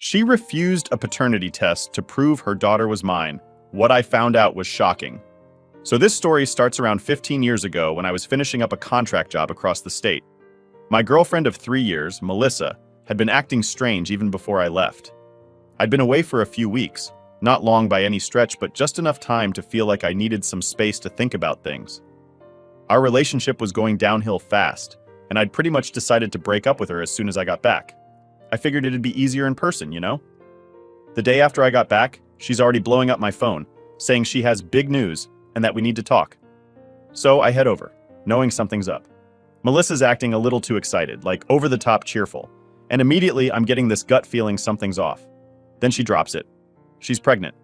She refused a paternity test to prove her daughter was mine. What I found out was shocking. So this story starts around 15 years ago when I was finishing up a contract job across the state. My girlfriend of 3 years, Melissa, had been acting strange even before I left. I'd been away for a few weeks, not long by any stretch, but just enough time to feel like I needed some space to think about things. Our relationship was going downhill fast, and I'd pretty much decided to break up with her as soon as I got back. I figured it'd be easier in person, you know? The day after I got back, she's already blowing up my phone, saying she has big news and that we need to talk. So I head over, knowing something's up. Melissa's acting a little too excited, like over-the-top cheerful, and immediately I'm getting this gut feeling something's off. Then she drops it. She's pregnant.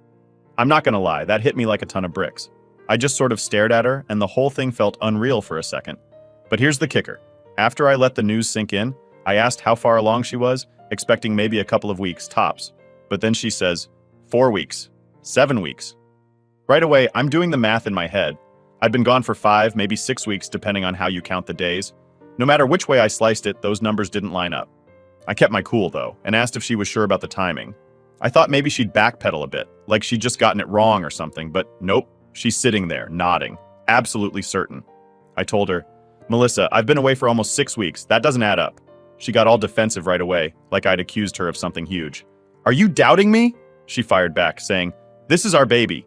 I'm not gonna lie, that hit me like a ton of bricks. I just sort of stared at her, and the whole thing felt unreal for a second. But here's the kicker. After I let the news sink in, I asked how far along she was, expecting maybe a couple of weeks, tops. But then she says, 4 weeks, 7 weeks. Right away, I'm doing the math in my head. I'd been gone for 5, maybe 6 weeks, depending on how you count the days. No matter which way I sliced it, those numbers didn't line up. I kept my cool, though, and asked if she was sure about the timing. I thought maybe she'd backpedal a bit, like she'd just gotten it wrong or something, but nope, she's sitting there, nodding, absolutely certain. I told her, Melissa, I've been away for almost 6 weeks. That doesn't add up. She got all defensive right away, like I'd accused her of something huge. Are you doubting me? She fired back, saying, this is our baby.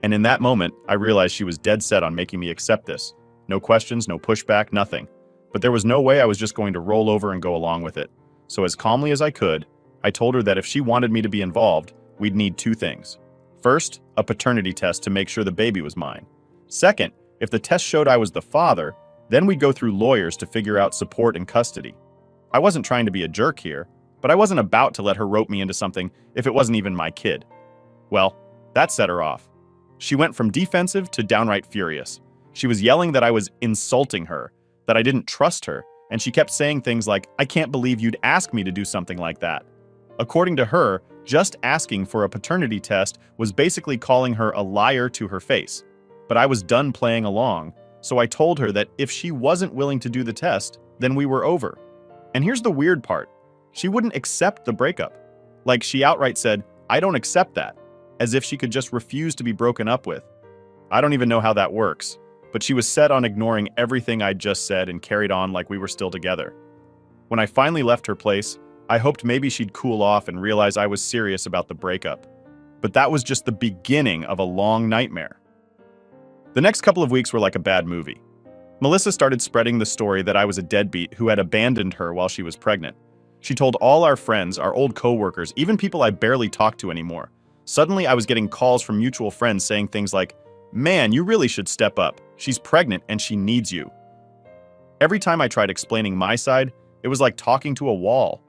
And in that moment, I realized she was dead set on making me accept this. No questions, no pushback, nothing. But there was no way I was just going to roll over and go along with it. So as calmly as I could, I told her that if she wanted me to be involved, we'd need 2 things. First, a paternity test to make sure the baby was mine. Second, if the test showed I was the father, then we'd go through lawyers to figure out support and custody. I wasn't trying to be a jerk here, but I wasn't about to let her rope me into something if it wasn't even my kid. Well, that set her off. She went from defensive to downright furious. She was yelling that I was insulting her, that I didn't trust her, and she kept saying things like, I can't believe you'd ask me to do something like that. According to her, just asking for a paternity test was basically calling her a liar to her face. But I was done playing along, so I told her that if she wasn't willing to do the test, then we were over. And here's the weird part. She wouldn't accept the breakup. Like, she outright said, I don't accept that, as if she could just refuse to be broken up with. I don't even know how that works, but she was set on ignoring everything I'd just said and carried on like we were still together. When I finally left her place, I hoped maybe she'd cool off and realize I was serious about the breakup. But that was just the beginning of a long nightmare. The next couple of weeks were like a bad movie. Melissa started spreading the story that I was a deadbeat who had abandoned her while she was pregnant. She told all our friends, our old coworkers, even people I barely talked to anymore. Suddenly, I was getting calls from mutual friends saying things like, man, you really should step up. She's pregnant and she needs you. Every time I tried explaining my side, it was like talking to a wall.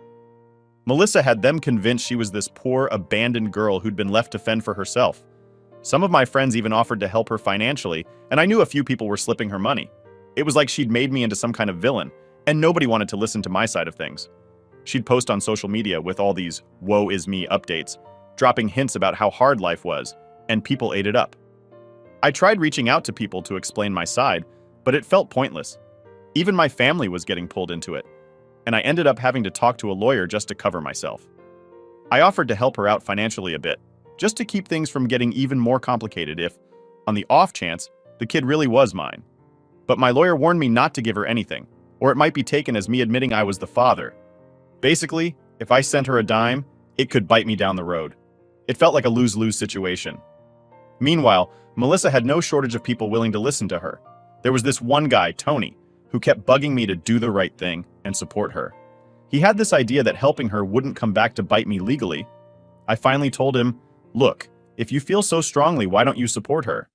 Melissa had them convinced she was this poor, abandoned girl who'd been left to fend for herself. Some of my friends even offered to help her financially, and I knew a few people were slipping her money. It was like she'd made me into some kind of villain, and nobody wanted to listen to my side of things. She'd post on social media with all these woe is me updates, dropping hints about how hard life was, and people ate it up. I tried reaching out to people to explain my side, but it felt pointless. Even my family was getting pulled into it, and I ended up having to talk to a lawyer just to cover myself. I offered to help her out financially a bit, just to keep things from getting even more complicated if, on the off chance, the kid really was mine. But my lawyer warned me not to give her anything, or it might be taken as me admitting I was the father. Basically, if I sent her a dime, it could bite me down the road. It felt like a lose-lose situation. Meanwhile, Melissa had no shortage of people willing to listen to her. There was this one guy, Tony, who kept bugging me to do the right thing and support her. He had this idea that helping her wouldn't come back to bite me legally. I finally told him, look, if you feel so strongly, why don't you support her?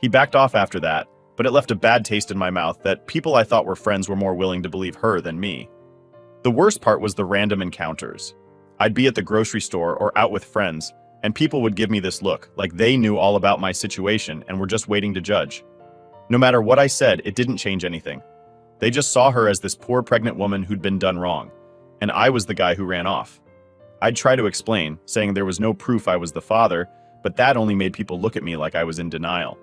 He backed off after that, but it left a bad taste in my mouth that people I thought were friends were more willing to believe her than me. The worst part was the random encounters. I'd be at the grocery store or out with friends, and people would give me this look, like they knew all about my situation and were just waiting to judge. No matter what I said, it didn't change anything. They just saw her as this poor pregnant woman who'd been done wrong, and I was the guy who ran off. I'd try to explain, saying there was no proof I was the father, but that only made people look at me like I was in denial.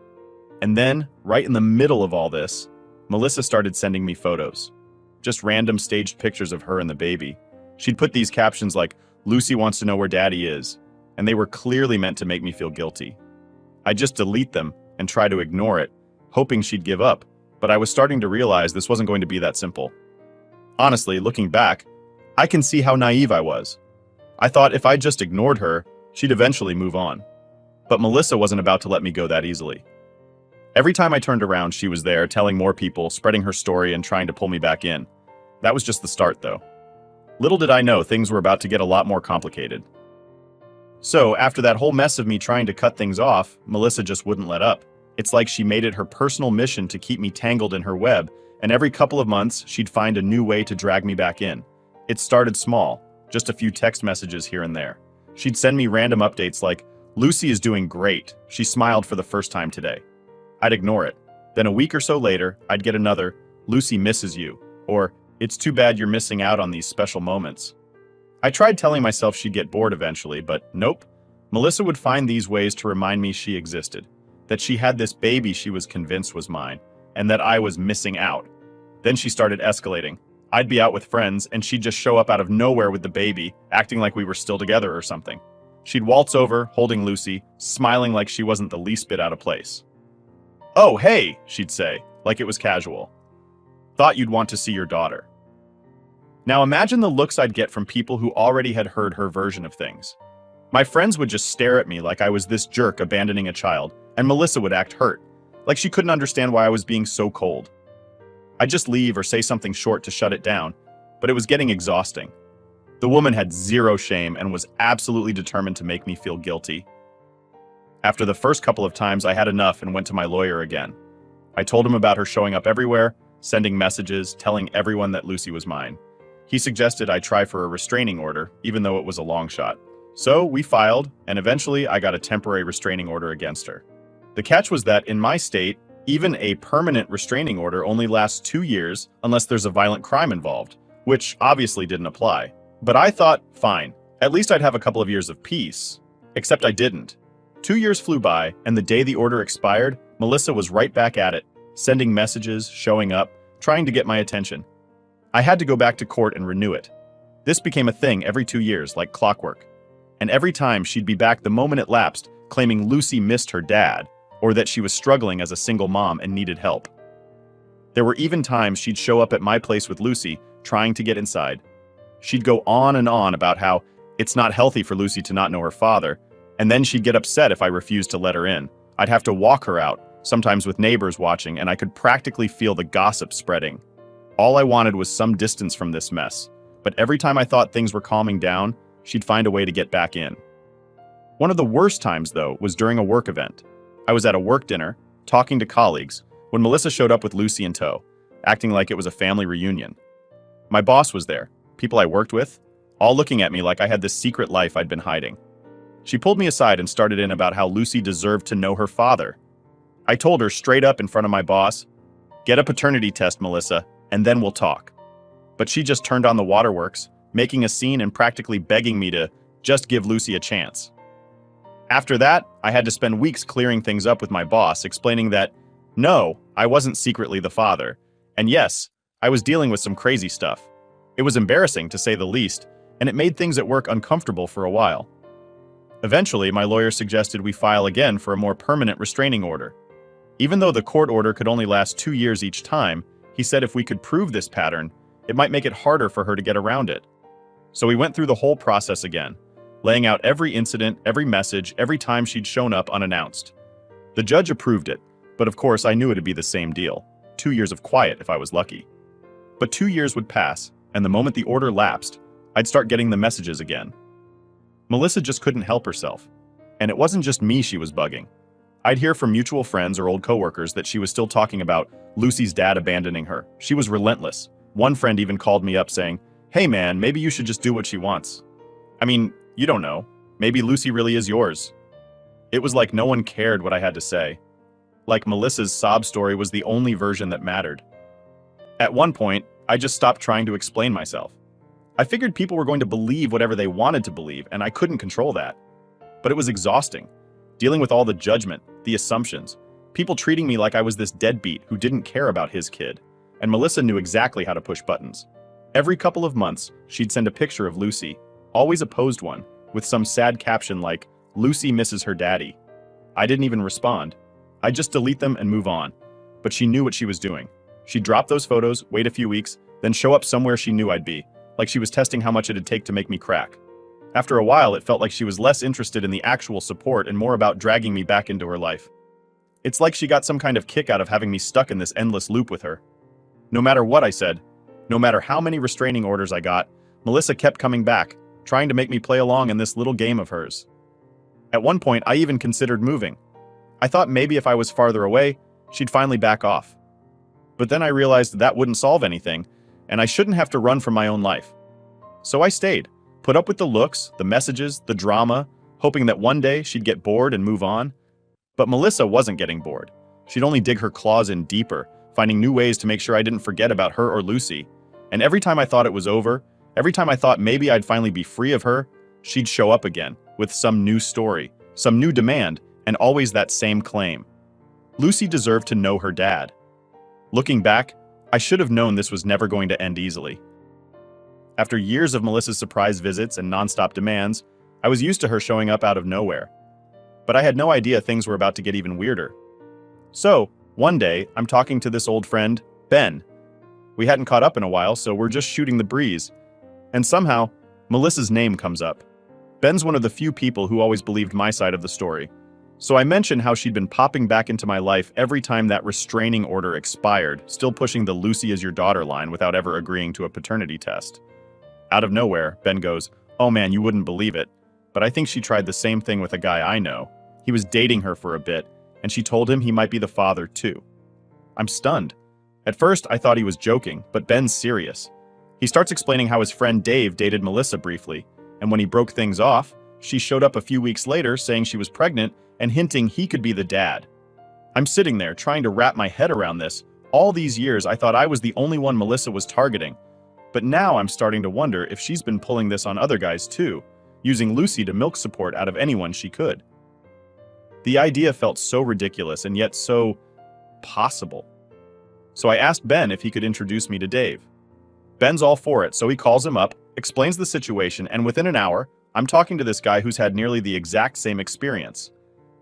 And then, right in the middle of all this, Melissa started sending me photos. Just random staged pictures of her and the baby. She'd put these captions like, Lucy wants to know where Daddy is, and they were clearly meant to make me feel guilty. I just delete them and try to ignore it, hoping she'd give up, but I was starting to realize this wasn't going to be that simple. Honestly, looking back, I can see how naive I was. I thought if I just ignored her, she'd eventually move on. But Melissa wasn't about to let me go that easily. Every time I turned around, she was there, telling more people, spreading her story and trying to pull me back in. That was just the start, though. Little did I know things were about to get a lot more complicated. So, after that whole mess of me trying to cut things off, Melissa just wouldn't let up. It's like she made it her personal mission to keep me tangled in her web, and every couple of months, she'd find a new way to drag me back in. It started small, just a few text messages here and there. She'd send me random updates like, "Lucy is doing great. She smiled for the first time today." I'd ignore it. Then a week or so later, I'd get another, "Lucy misses you," or "It's too bad you're missing out on these special moments." I tried telling myself she'd get bored eventually, but nope. Melissa would find these ways to remind me she existed, that she had this baby she was convinced was mine, and that I was missing out. Then she started escalating. I'd be out with friends, and she'd just show up out of nowhere with the baby, acting like we were still together or something. She'd waltz over, holding Lucy, smiling like she wasn't the least bit out of place. "Oh, hey," she'd say, like it was casual. "Thought you'd want to see your daughter." Now imagine the looks I'd get from people who already had heard her version of things. My friends would just stare at me like I was this jerk abandoning a child, and Melissa would act hurt, like she couldn't understand why I was being so cold. I'd just leave or say something short to shut it down, but it was getting exhausting. The woman had zero shame and was absolutely determined to make me feel guilty. After the first couple of times, I had enough and went to my lawyer again. I told him about her showing up everywhere, sending messages, telling everyone that Lucy was mine. He suggested I try for a restraining order, even though it was a long shot. So we filed, and eventually I got a temporary restraining order against her. The catch was that in my state, even a permanent restraining order only lasts 2 years unless there's a violent crime involved, which obviously didn't apply. But I thought, fine, at least I'd have a couple of years of peace. Except I didn't. 2 years flew by, and the day the order expired, Melissa was right back at it, sending messages, showing up, trying to get my attention. I had to go back to court and renew it. This became a thing every 2 years, like clockwork. And every time she'd be back the moment it lapsed, claiming Lucy missed her dad, or that she was struggling as a single mom and needed help. There were even times she'd show up at my place with Lucy, trying to get inside. She'd go on and on about how it's not healthy for Lucy to not know her father, and then she'd get upset if I refused to let her in. I'd have to walk her out, sometimes with neighbors watching, and I could practically feel the gossip spreading. All I wanted was some distance from this mess, but every time I thought things were calming down, she'd find a way to get back in. One of the worst times, though, was during a work event. I was at a work dinner, talking to colleagues, when Melissa showed up with Lucy in tow, acting like it was a family reunion. My boss was there, people I worked with, all looking at me like I had this secret life I'd been hiding. She pulled me aside and started in about how Lucy deserved to know her father. I told her straight up in front of my boss, "Get a paternity test, Melissa, and then we'll talk." But she just turned on the waterworks, making a scene and practically begging me to just give Lucy a chance. After that, I had to spend weeks clearing things up with my boss, explaining that, no, I wasn't secretly the father, and yes, I was dealing with some crazy stuff. It was embarrassing, to say the least, and it made things at work uncomfortable for a while. Eventually, my lawyer suggested we file again for a more permanent restraining order. Even though the court order could only last 2 years each time, he said if we could prove this pattern, it might make it harder for her to get around it. So we went through the whole process again, laying out every incident, every message, every time she'd shown up unannounced. The judge approved it, but of course I knew it'd be the same deal. 2 years of quiet if I was lucky. But 2 years would pass, and the moment the order lapsed, I'd start getting the messages again. Melissa just couldn't help herself. And it wasn't just me she was bugging. I'd hear from mutual friends or old coworkers that she was still talking about Lucy's dad abandoning her. She was relentless. One friend even called me up saying, "Hey man, maybe you should just do what she wants. I mean, you don't know. Maybe Lucy really is yours." It was like no one cared what I had to say. Like Melissa's sob story was the only version that mattered. At one point, I just stopped trying to explain myself. I figured people were going to believe whatever they wanted to believe, and I couldn't control that. But it was exhausting, dealing with all the judgment, the assumptions, people treating me like I was this deadbeat who didn't care about his kid, and Melissa knew exactly how to push buttons. Every couple of months, she'd send a picture of Lucy, always a posed one, with some sad caption like, "Lucy misses her daddy." I didn't even respond. I'd just delete them and move on. But she knew what she was doing. She'd drop those photos, wait a few weeks, then show up somewhere she knew I'd be, like she was testing how much it'd take to make me crack. After a while, it felt like she was less interested in the actual support and more about dragging me back into her life. It's like she got some kind of kick out of having me stuck in this endless loop with her. No matter what I said, no matter how many restraining orders I got, Melissa kept coming back, trying to make me play along in this little game of hers. At one point, I even considered moving. I thought maybe if I was farther away, she'd finally back off. But then I realized that wouldn't solve anything, and I shouldn't have to run from my own life. So I stayed, put up with the looks, the messages, the drama, hoping that one day she'd get bored and move on. But Melissa wasn't getting bored. She'd only dig her claws in deeper, finding new ways to make sure I didn't forget about her or Lucy. And every time I thought it was over, every time I thought maybe I'd finally be free of her, she'd show up again with some new story, some new demand, and always that same claim. Lucy deserved to know her dad. Looking back, I should have known this was never going to end easily. After years of Melissa's surprise visits and nonstop demands, I was used to her showing up out of nowhere. But I had no idea things were about to get even weirder. So, one day, I'm talking to this old friend, Ben. We hadn't caught up in a while, so we're just shooting the breeze. And somehow, Melissa's name comes up. Ben's one of the few people who always believed my side of the story. So I mentioned how she'd been popping back into my life every time that restraining order expired, still pushing the "Lucy is your daughter" line without ever agreeing to a paternity test. Out of nowhere, Ben goes, "Oh man, you wouldn't believe it. But I think she tried the same thing with a guy I know. He was dating her for a bit, and she told him he might be the father too." I'm stunned. At first, I thought he was joking, but Ben's serious. He starts explaining how his friend Dave dated Melissa briefly, and when he broke things off, she showed up a few weeks later saying she was pregnant and hinting he could be the dad. I'm sitting there trying to wrap my head around this. All these years, I thought I was the only one Melissa was targeting. But now I'm starting to wonder if she's been pulling this on other guys too, using Lucy to milk support out of anyone she could. The idea felt so ridiculous and yet so possible. So I asked Ben if he could introduce me to Dave. Ben's all for it, so he calls him up, explains the situation, and within an hour, I'm talking to this guy who's had nearly the exact same experience.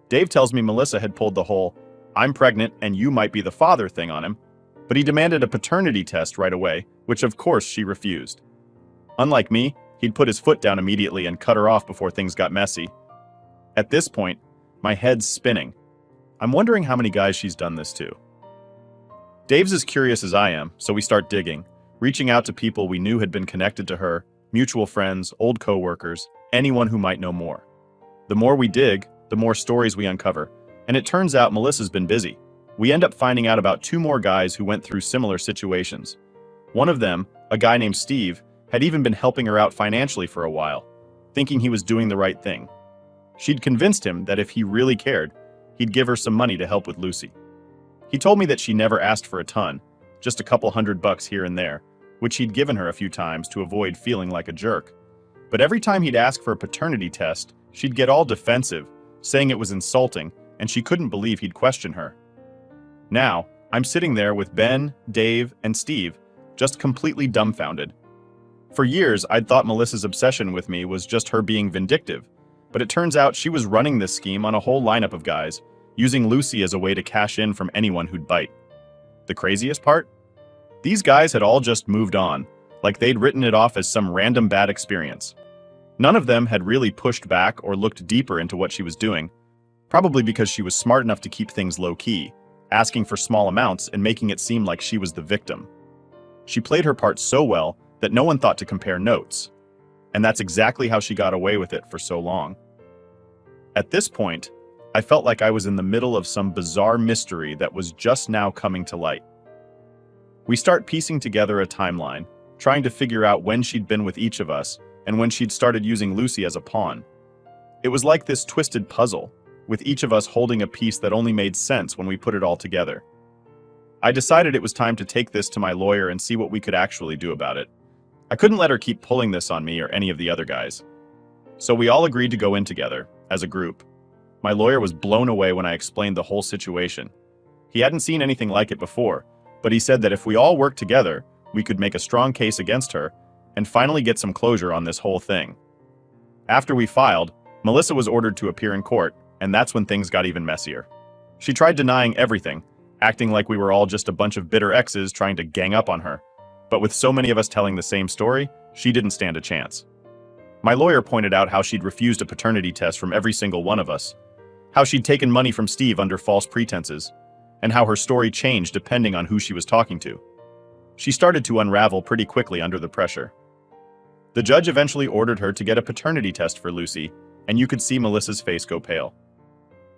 Dave tells me Melissa had pulled the whole "I'm pregnant and you might be the father" thing on him, but he demanded a paternity test right away, which of course she refused. Unlike me, he'd put his foot down immediately and cut her off before things got messy. At this point, my head's spinning. I'm wondering how many guys she's done this to. Dave's as curious as I am, so we start digging, reaching out to people we knew had been connected to her, mutual friends, old co-workers, anyone who might know more. The more we dig, the more stories we uncover, and it turns out Melissa's been busy. We end up finding out about 2 more guys who went through similar situations. One of them, a guy named Steve, had even been helping her out financially for a while, thinking he was doing the right thing. She'd convinced him that if he really cared, he'd give her some money to help with Lucy. He told me that she never asked for a ton, just a couple $100 here and there, which he'd given her a few times to avoid feeling like a jerk. But every time he'd ask for a paternity test, she'd get all defensive, saying it was insulting, and she couldn't believe he'd question her. Now, I'm sitting there with Ben, Dave, and Steve, just completely dumbfounded. For years, I'd thought Melissa's obsession with me was just her being vindictive, but it turns out she was running this scheme on a whole lineup of guys, using Lucy as a way to cash in from anyone who'd bite. The craziest part? These guys had all just moved on, like they'd written it off as some random bad experience. None of them had really pushed back or looked deeper into what she was doing, probably because she was smart enough to keep things low-key, asking for small amounts and making it seem like she was the victim. She played her part so well that no one thought to compare notes, and that's exactly how she got away with it for so long. At this point, I felt like I was in the middle of some bizarre mystery that was just now coming to light. We start piecing together a timeline, trying to figure out when she'd been with each of us and when she'd started using Lucy as a pawn. It was like this twisted puzzle, with each of us holding a piece that only made sense when we put it all together. I decided it was time to take this to my lawyer and see what we could actually do about it. I couldn't let her keep pulling this on me or any of the other guys. So we all agreed to go in together, as a group. My lawyer was blown away when I explained the whole situation. He hadn't seen anything like it before, but he said that if we all worked together, we could make a strong case against her and finally get some closure on this whole thing. After we filed, Melissa was ordered to appear in court, and that's when things got even messier. She tried denying everything, acting like we were all just a bunch of bitter exes trying to gang up on her. But with so many of us telling the same story, she didn't stand a chance. My lawyer pointed out how she'd refused a paternity test from every single one of us, how she'd taken money from Steve under false pretenses, and how her story changed depending on who she was talking to. She started to unravel pretty quickly under the pressure. The judge eventually ordered her to get a paternity test for Lucy, and you could see Melissa's face go pale.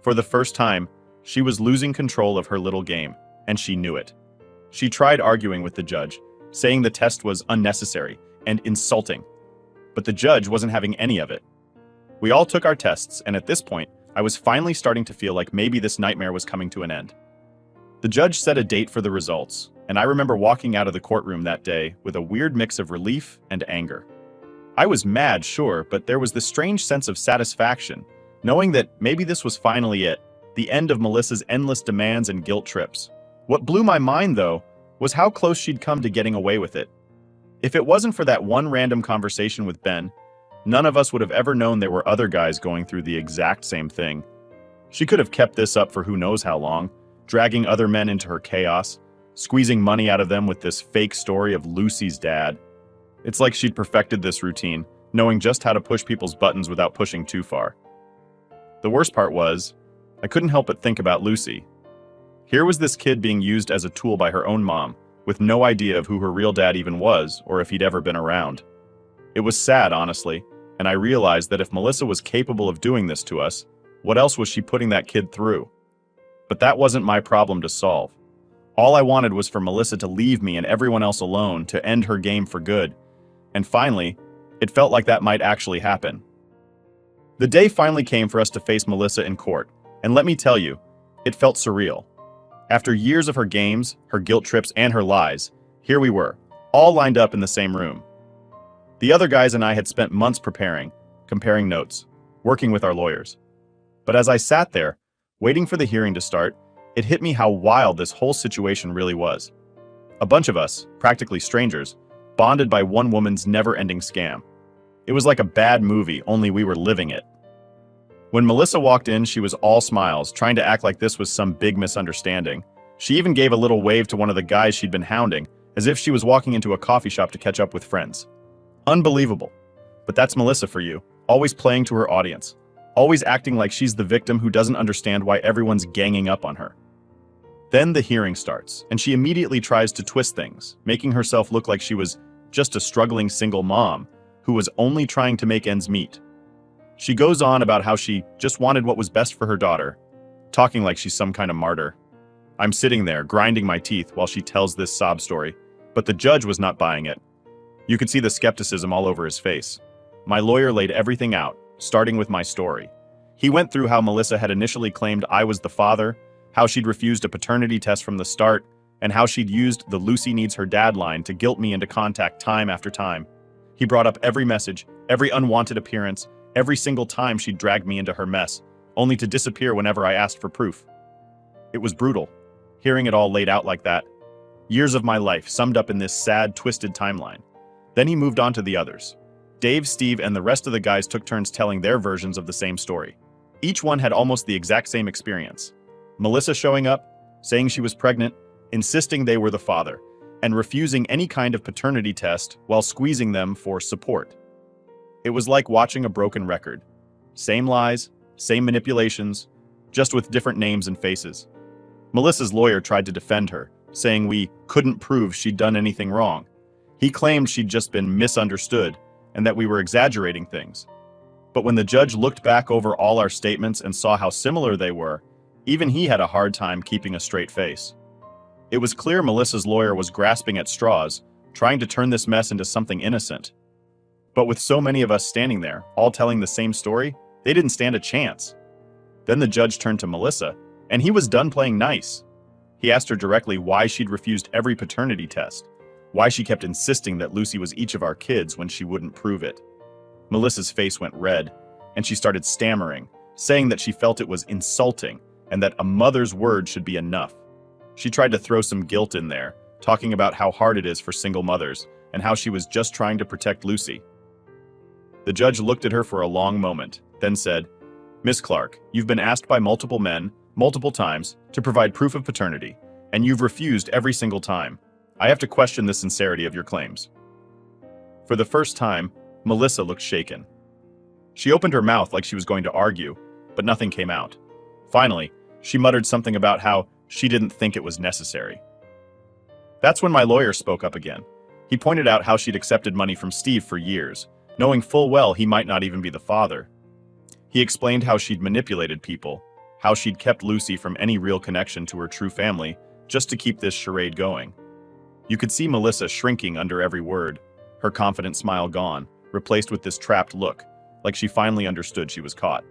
For the first time, she was losing control of her little game, and she knew it. She tried arguing with the judge, saying the test was unnecessary and insulting. But the judge wasn't having any of it. We all took our tests, and at this point, I was finally starting to feel like maybe this nightmare was coming to an end. The judge set a date for the results, and I remember walking out of the courtroom that day with a weird mix of relief and anger. I was mad, sure, but there was this strange sense of satisfaction, knowing that maybe this was finally it, the end of Melissa's endless demands and guilt trips. What blew my mind, though, was how close she'd come to getting away with it. If it wasn't for that one random conversation with Ben, none of us would have ever known there were other guys going through the exact same thing. She could have kept this up for who knows how long, dragging other men into her chaos, squeezing money out of them with this fake story of Lucy's dad. It's like she'd perfected this routine, knowing just how to push people's buttons without pushing too far. The worst part was, I couldn't help but think about Lucy. Here was this kid being used as a tool by her own mom, with no idea of who her real dad even was or if he'd ever been around. It was sad, honestly, and I realized that if Melissa was capable of doing this to us, what else was she putting that kid through? But that wasn't my problem to solve. All I wanted was for Melissa to leave me and everyone else alone, to end her game for good. And finally, it felt like that might actually happen. The day finally came for us to face Melissa in court, and let me tell you, it felt surreal. After years of her games, her guilt trips, and her lies, here we were, all lined up in the same room. The other guys and I had spent months preparing, comparing notes, working with our lawyers. But as I sat there, waiting for the hearing to start, it hit me how wild this whole situation really was. A bunch of us, practically strangers, bonded by one woman's never-ending scam. It was like a bad movie, only we were living it. When Melissa walked in, she was all smiles, trying to act like this was some big misunderstanding. She even gave a little wave to one of the guys she'd been hounding, as if she was walking into a coffee shop to catch up with friends. Unbelievable. But that's Melissa for you, always playing to her audience, always acting like she's the victim who doesn't understand why everyone's ganging up on her. Then the hearing starts, and she immediately tries to twist things, making herself look like she was just a struggling single mom who was only trying to make ends meet. She goes on about how she just wanted what was best for her daughter, talking like she's some kind of martyr. I'm sitting there, grinding my teeth while she tells this sob story, but the judge was not buying it. You could see the skepticism all over his face. My lawyer laid everything out, starting with my story. He went through how Melissa had initially claimed I was the father, how she'd refused a paternity test from the start, and how she'd used the Lucy needs her dad line to guilt me into contact time after time. He brought up every message, every unwanted appearance, every single time she'd dragged me into her mess, only to disappear whenever I asked for proof. It was brutal, hearing it all laid out like that. Years of my life summed up in this sad, twisted timeline. Then he moved on to the others. Dave, Steve, and the rest of the guys took turns telling their versions of the same story. Each one had almost the exact same experience. Melissa showing up, saying she was pregnant, insisting they were the father, and refusing any kind of paternity test while squeezing them for support. It was like watching a broken record. Same lies, same manipulations, just with different names and faces. Melissa's lawyer tried to defend her, saying we couldn't prove she'd done anything wrong. He claimed she'd just been misunderstood and that we were exaggerating things. But when the judge looked back over all our statements and saw how similar they were, even he had a hard time keeping a straight face. It was clear Melissa's lawyer was grasping at straws, trying to turn this mess into something innocent. But with so many of us standing there, all telling the same story, they didn't stand a chance. Then the judge turned to Melissa, and he was done playing nice. He asked her directly why she'd refused every paternity test, why she kept insisting that Lucy was each of our kids when she wouldn't prove it. Melissa's face went red, and she started stammering, saying that she felt it was insulting and that a mother's word should be enough. She tried to throw some guilt in there, talking about how hard it is for single mothers and how she was just trying to protect Lucy. The judge looked at her for a long moment, then said, "Miss Clark, you've been asked by multiple men, multiple times, to provide proof of paternity, and you've refused every single time. I have to question the sincerity of your claims." For the first time, Melissa looked shaken. She opened her mouth like she was going to argue, but nothing came out. Finally, she muttered something about how she didn't think it was necessary. That's when my lawyer spoke up again. He pointed out how she'd accepted money from Steve for years, knowing full well he might not even be the father. He explained how she'd manipulated people, how she'd kept Lucy from any real connection to her true family, just to keep this charade going. You could see Melissa shrinking under every word, her confident smile gone, replaced with this trapped look, like she finally understood she was caught.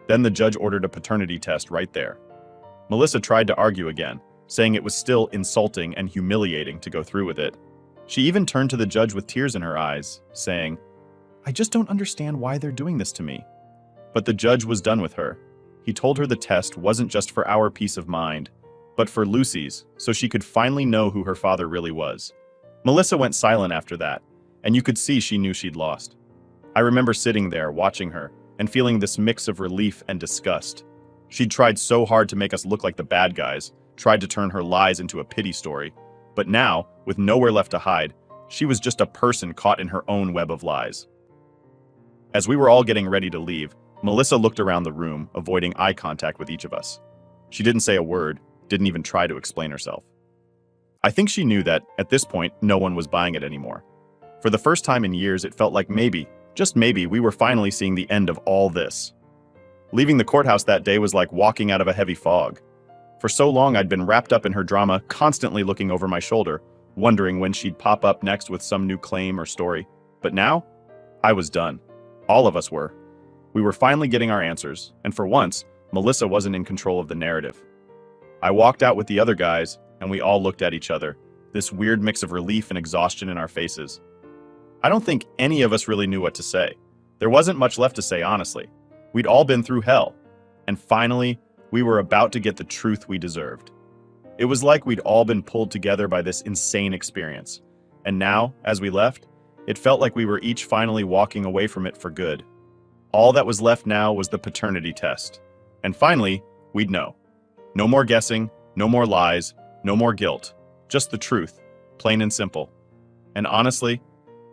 Then the judge ordered a paternity test right there. Melissa tried to argue again, saying it was still insulting and humiliating to go through with it. She even turned to the judge with tears in her eyes, saying, "I just don't understand why they're doing this to me." But the judge was done with her. He told her the test wasn't just for our peace of mind, but for Lucy's, so she could finally know who her father really was. Melissa went silent after that, and you could see she knew she'd lost. I remember sitting there, watching her, and feeling this mix of relief and disgust. She'd tried so hard to make us look like the bad guys, tried to turn her lies into a pity story. But now, with nowhere left to hide, she was just a person caught in her own web of lies. As we were all getting ready to leave, Melissa looked around the room, avoiding eye contact with each of us. She didn't say a word, didn't even try to explain herself. I think she knew that, at this point, no one was buying it anymore. For the first time in years, it felt like maybe, just maybe, we were finally seeing the end of all this. Leaving the courthouse that day was like walking out of a heavy fog. For so long, I'd been wrapped up in her drama, constantly looking over my shoulder, wondering when she'd pop up next with some new claim or story. But now, I was done. All of us were. We were finally getting our answers, and for once, Melissa wasn't in control of the narrative. I walked out with the other guys, and we all looked at each other, this weird mix of relief and exhaustion in our faces. I don't think any of us really knew what to say. There wasn't much left to say, honestly. We'd all been through hell, and finally, we were about to get the truth we deserved. It was like we'd all been pulled together by this insane experience. And now, as we left, it felt like we were each finally walking away from it for good. All that was left now was the paternity test. And finally, we'd know. No more guessing, no more lies, no more guilt. Just the truth, plain and simple. And honestly,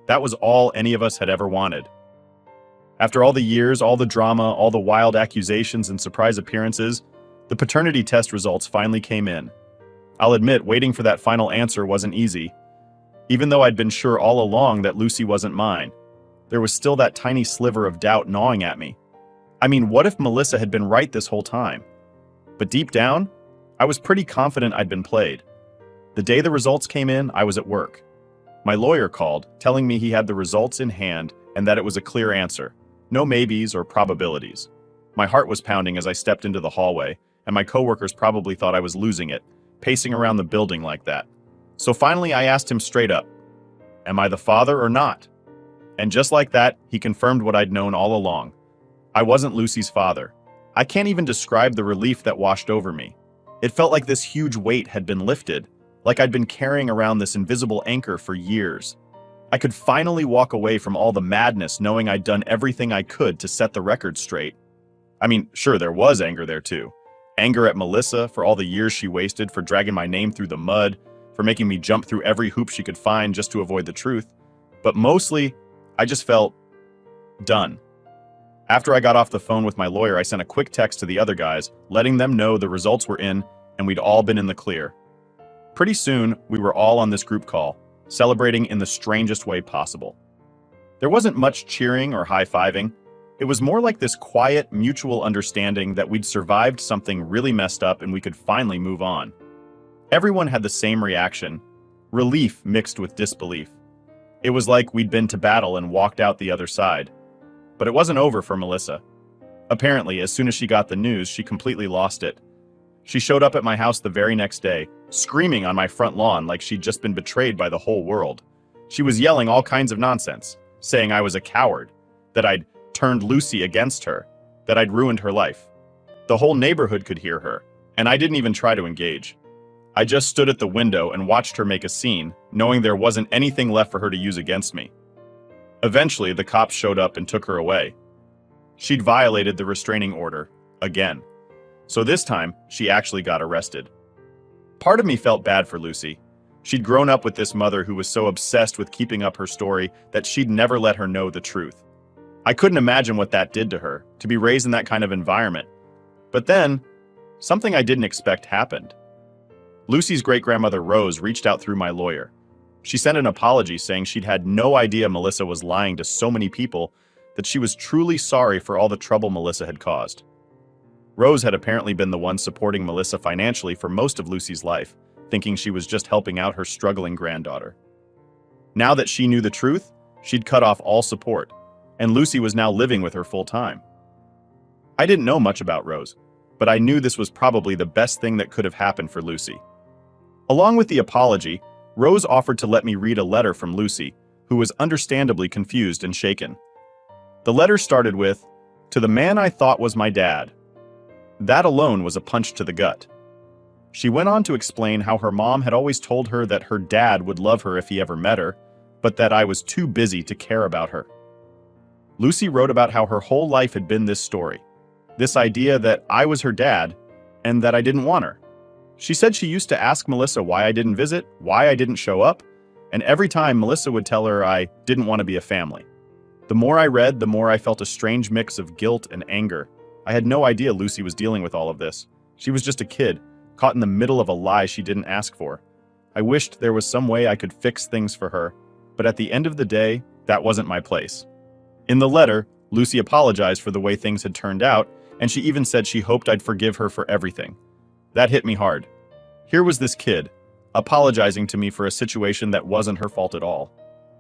that was all any of us had ever wanted. After all the years, all the drama, all the wild accusations and surprise appearances, the paternity test results finally came in. I'll admit, waiting for that final answer wasn't easy. Even though I'd been sure all along that Lucy wasn't mine, there was still that tiny sliver of doubt gnawing at me. I mean, what if Melissa had been right this whole time? But deep down, I was pretty confident I'd been played. The day the results came in, I was at work. My lawyer called, telling me he had the results in hand and that it was a clear answer. No maybes or probabilities. My heart was pounding as I stepped into the hallway, and my coworkers probably thought I was losing it, pacing around the building like that. So finally I asked him straight up, "Am I the father or not?" And just like that, he confirmed what I'd known all along. I wasn't Lucy's father. I can't even describe the relief that washed over me. It felt like this huge weight had been lifted, like I'd been carrying around this invisible anchor for years. I could finally walk away from all the madness knowing I'd done everything I could to set the record straight. I mean, sure, there was anger there too. Anger at Melissa for all the years she wasted, for dragging my name through the mud, for making me jump through every hoop she could find just to avoid the truth. But mostly, I just felt done. After I got off the phone with my lawyer, I sent a quick text to the other guys, letting them know the results were in and we'd all been in the clear. Pretty soon, we were all on this group call, celebrating in the strangest way possible. There wasn't much cheering or high-fiving. It was more like this quiet, mutual understanding that we'd survived something really messed up and we could finally move on. Everyone had the same reaction, relief mixed with disbelief. It was like we'd been to battle and walked out the other side. But it wasn't over for Melissa. Apparently, as soon as she got the news, she completely lost it. She showed up at my house the very next day, screaming on my front lawn like she'd just been betrayed by the whole world. She was yelling all kinds of nonsense, saying I was a coward, that I'd turned Lucy against her, that I'd ruined her life. The whole neighborhood could hear her, and I didn't even try to engage. I just stood at the window and watched her make a scene, knowing there wasn't anything left for her to use against me. Eventually, the cops showed up and took her away. She'd violated the restraining order, again. So this time, she actually got arrested. Part of me felt bad for Lucy. She'd grown up with this mother who was so obsessed with keeping up her story that she'd never let her know the truth. I couldn't imagine what that did to her, to be raised in that kind of environment. But then, something I didn't expect happened. Lucy's great-grandmother Rose reached out through my lawyer. She sent an apology saying she'd had no idea Melissa was lying to so many people, that she was truly sorry for all the trouble Melissa had caused. Rose had apparently been the one supporting Melissa financially for most of Lucy's life, thinking she was just helping out her struggling granddaughter. Now that she knew the truth, she'd cut off all support, and Lucy was now living with her full-time. I didn't know much about Rose, but I knew this was probably the best thing that could have happened for Lucy. Along with the apology, Rose offered to let me read a letter from Lucy, who was understandably confused and shaken. The letter started with, "To the man I thought was my dad." That alone was a punch to the gut. She went on to explain how her mom had always told her that her dad would love her if he ever met her, but that I was too busy to care about her. Lucy wrote about how her whole life had been this story, this idea that I was her dad, and that I didn't want her. She said she used to ask Melissa why I didn't visit, why I didn't show up, and every time Melissa would tell her I didn't want to be a family. The more I read, the more I felt a strange mix of guilt and anger. I had no idea Lucy was dealing with all of this. She was just a kid, caught in the middle of a lie she didn't ask for. I wished there was some way I could fix things for her, but at the end of the day, that wasn't my place. In the letter, Lucy apologized for the way things had turned out, and she even said she hoped I'd forgive her for everything. That hit me hard. Here was this kid, apologizing to me for a situation that wasn't her fault at all.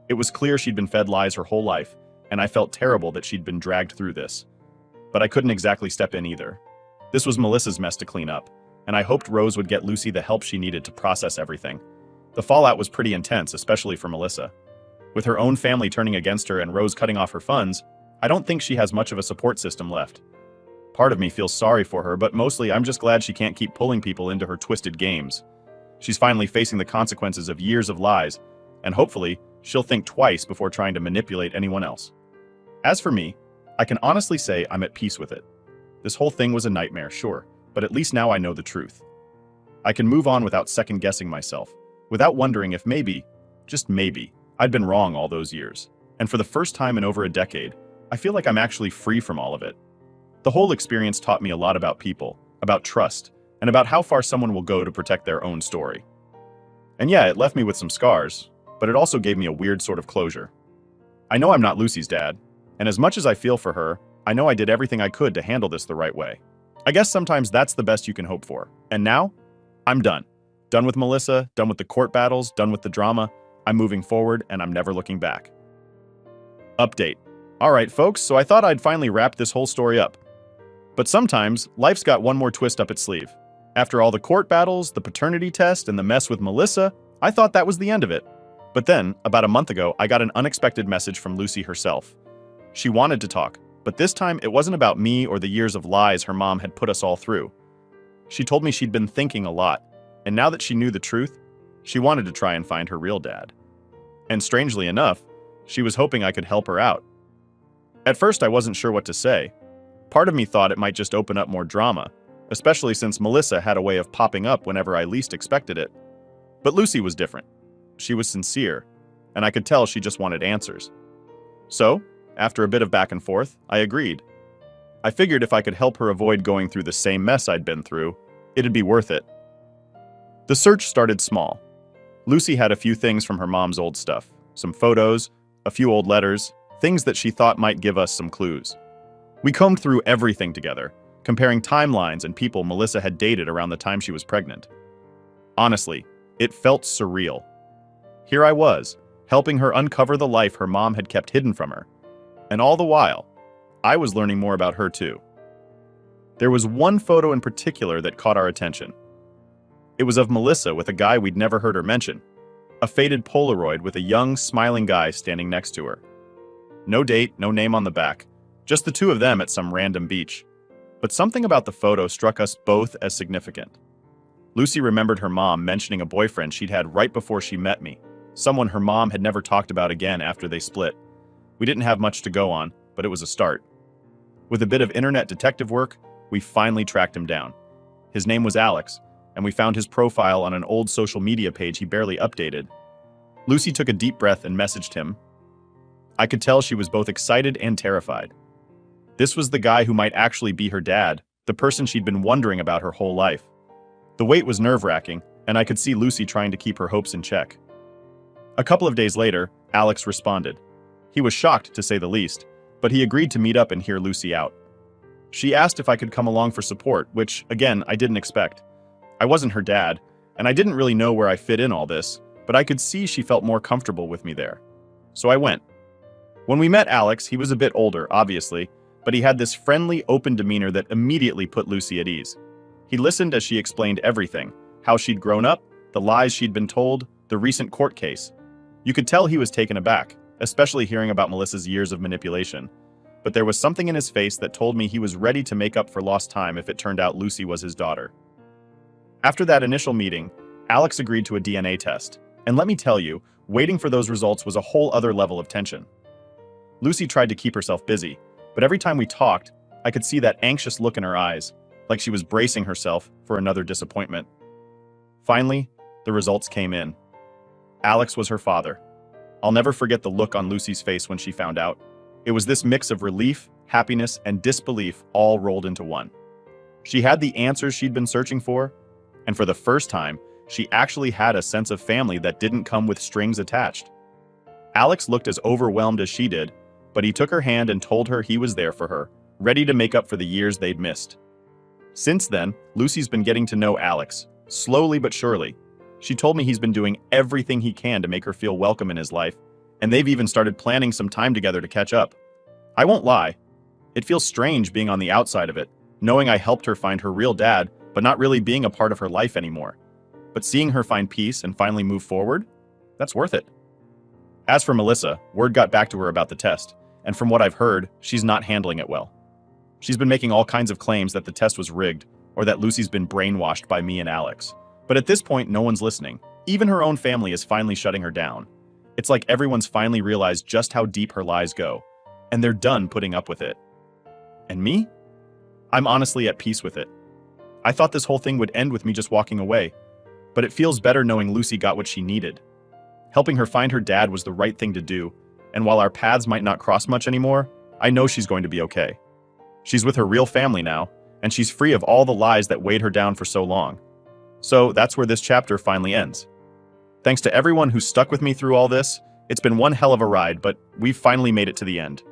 It was clear she'd been fed lies her whole life, and I felt terrible that she'd been dragged through this. But I couldn't exactly step in either. This was Melissa's mess to clean up, and I hoped Rose would get Lucy the help she needed to process everything. The fallout was pretty intense, especially for Melissa. With her own family turning against her and Rose cutting off her funds, I don't think she has much of a support system left. Part of me feels sorry for her, but mostly I'm just glad she can't keep pulling people into her twisted games. She's finally facing the consequences of years of lies, and hopefully, she'll think twice before trying to manipulate anyone else. As for me, I can honestly say I'm at peace with it. This whole thing was a nightmare, sure, but at least now I know the truth. I can move on without second-guessing myself, without wondering if maybe, just maybe, I'd been wrong all those years. And for the first time in over a decade, I feel like I'm actually free from all of it. The whole experience taught me a lot about people, about trust, and about how far someone will go to protect their own story. And yeah, it left me with some scars, but it also gave me a weird sort of closure. I know I'm not Lucy's dad, and as much as I feel for her, I know I did everything I could to handle this the right way. I guess sometimes that's the best you can hope for. And now, I'm done. Done with Melissa, done with the court battles, done with the drama. I'm moving forward, and I'm never looking back. Update. Alright folks, so I thought I'd finally wrap this whole story up. But sometimes, life's got one more twist up its sleeve. After all the court battles, the paternity test, and the mess with Melissa, I thought that was the end of it. But then, about a month ago, I got an unexpected message from Lucy herself. She wanted to talk, but this time it wasn't about me or the years of lies her mom had put us all through. She told me she'd been thinking a lot, and now that she knew the truth, she wanted to try and find her real dad. And strangely enough, she was hoping I could help her out. At first, I wasn't sure what to say. Part of me thought it might just open up more drama, especially since Melissa had a way of popping up whenever I least expected it. But Lucy was different. She was sincere, and I could tell she just wanted answers. So, after a bit of back and forth, I agreed. I figured if I could help her avoid going through the same mess I'd been through, it'd be worth it. The search started small. Lucy had a few things from her mom's old stuff, some photos, a few old letters, things that she thought might give us some clues. We combed through everything together, comparing timelines and people Melissa had dated around the time she was pregnant. Honestly, it felt surreal. Here I was, helping her uncover the life her mom had kept hidden from her. And all the while, I was learning more about her too. There was one photo in particular that caught our attention. It was of Melissa with a guy we'd never heard her mention, a faded Polaroid with a young, smiling guy standing next to her. No date, no name on the back, just the two of them at some random beach. But something about the photo struck us both as significant. Lucy remembered her mom mentioning a boyfriend she'd had right before she met me, someone her mom had never talked about again after they split. We didn't have much to go on, but it was a start. With a bit of internet detective work, we finally tracked him down. His name was Alex, and we found his profile on an old social media page he barely updated. Lucy took a deep breath and messaged him. I could tell she was both excited and terrified. This was the guy who might actually be her dad, the person she'd been wondering about her whole life. The wait was nerve-wracking, and I could see Lucy trying to keep her hopes in check. A couple of days later, Alex responded. He was shocked, to say the least, but he agreed to meet up and hear Lucy out. She asked if I could come along for support, which, again, I didn't expect. I wasn't her dad, and I didn't really know where I fit in all this, but I could see she felt more comfortable with me there. So I went. When we met Alex, he was a bit older, obviously, but he had this friendly, open demeanor that immediately put Lucy at ease. He listened as she explained everything, how she'd grown up, the lies she'd been told, the recent court case. You could tell he was taken aback, especially hearing about Melissa's years of manipulation. But there was something in his face that told me he was ready to make up for lost time if it turned out Lucy was his daughter. After that initial meeting, Alex agreed to a DNA test. And let me tell you, waiting for those results was a whole other level of tension. Lucy tried to keep herself busy, but every time we talked, I could see that anxious look in her eyes, like she was bracing herself for another disappointment. Finally, the results came in. Alex was her father. I'll never forget the look on Lucy's face when she found out. It was this mix of relief, happiness, and disbelief all rolled into one. She had the answers she'd been searching for, and for the first time, she actually had a sense of family that didn't come with strings attached. Alex looked as overwhelmed as she did, but he took her hand and told her he was there for her, ready to make up for the years they'd missed. Since then, Lucy's been getting to know Alex, slowly but surely. She told me he's been doing everything he can to make her feel welcome in his life, and they've even started planning some time together to catch up. I won't lie. It feels strange being on the outside of it, knowing I helped her find her real dad, but not really being a part of her life anymore. But seeing her find peace and finally move forward, that's worth it. As for Melissa, word got back to her about the test, and from what I've heard, she's not handling it well. She's been making all kinds of claims that the test was rigged, or that Lucy's been brainwashed by me and Alex. But at this point, no one's listening. Even her own family is finally shutting her down. It's like everyone's finally realized just how deep her lies go, and they're done putting up with it. And me? I'm honestly at peace with it. I thought this whole thing would end with me just walking away, but it feels better knowing Lucy got what she needed. Helping her find her dad was the right thing to do, and while our paths might not cross much anymore, I know she's going to be okay. She's with her real family now, and she's free of all the lies that weighed her down for so long. So that's where this chapter finally ends. Thanks to everyone who stuck with me through all this. It's been one hell of a ride, but we've finally made it to the end.